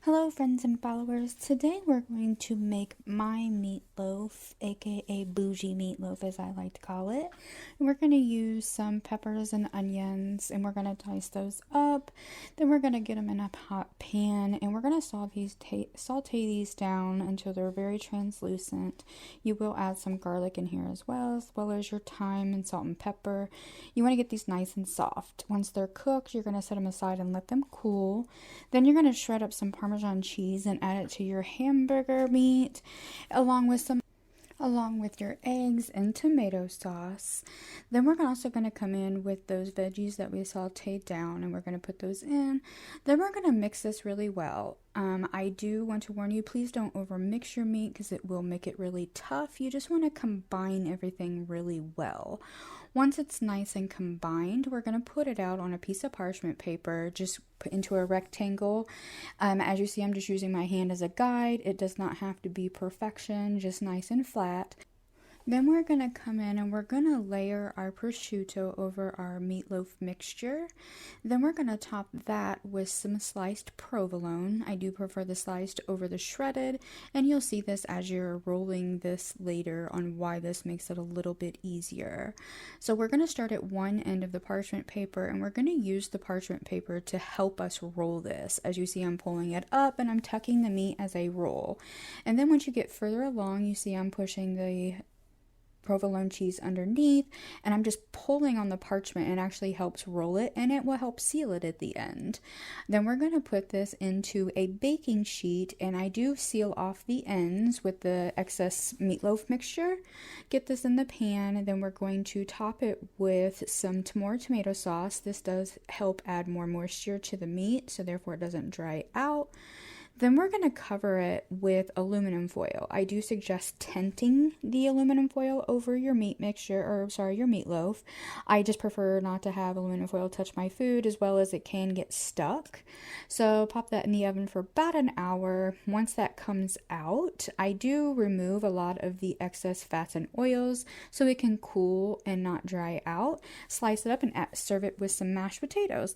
Hello friends and followers. Today we're going to make my meatloaf, aka bougie meatloaf as I like to call it. And we're going to use some peppers and onions and we're going to dice those up. Then we're going to get them in a hot pan and we're going to saute these down until they're very translucent. You will add some garlic in here as well as your thyme and salt and pepper. You want to get these nice and soft. Once they're cooked, you're going to set them aside and let them cool. Then you're going to shred up some Parmesan cheese and add it to your hamburger meat along with your eggs and tomato sauce. Then we're also going to come in with those veggies that we sauteed down and we're going to put those in. Then we're going to mix this really well. I do want to warn you, please don't over mix your meat because it will make it really tough. You just want to combine everything really well. Once it's nice and combined, we're going to put it out on a piece of parchment paper, just put into a rectangle. As you see, I'm just using my hand as a guide. It does not have to be perfection, just nice and flat. Then we're going to come in and we're going to layer our prosciutto over our meatloaf mixture. Then we're going to top that with some sliced provolone. I do prefer the sliced over the shredded, and you'll see this as you're rolling this later on why this makes it a little bit easier. So we're going to start at one end of the parchment paper and we're going to use the parchment paper to help us roll this. As you see, I'm pulling it up and I'm tucking the meat as I roll. And then once you get further along, you see I'm pushing the provolone cheese underneath and I'm just pulling on the parchment. It actually helps roll it and it will help seal it at the end. Then we're going to put this into a baking sheet and I do seal off the ends with the excess meatloaf mixture. Get this in the pan and then we're going to top it with some more tomato sauce. This does help add more moisture to the meat, so therefore it doesn't dry out. Then we're going to cover it with aluminum foil. I do suggest tenting the aluminum foil over your meat mixture, your meatloaf. I just prefer not to have aluminum foil touch my food, as well as it can get stuck. So pop that in the oven for about an hour. Once that comes out, I do remove a lot of the excess fats and oils so it can cool and not dry out. Slice it up and serve it with some mashed potatoes.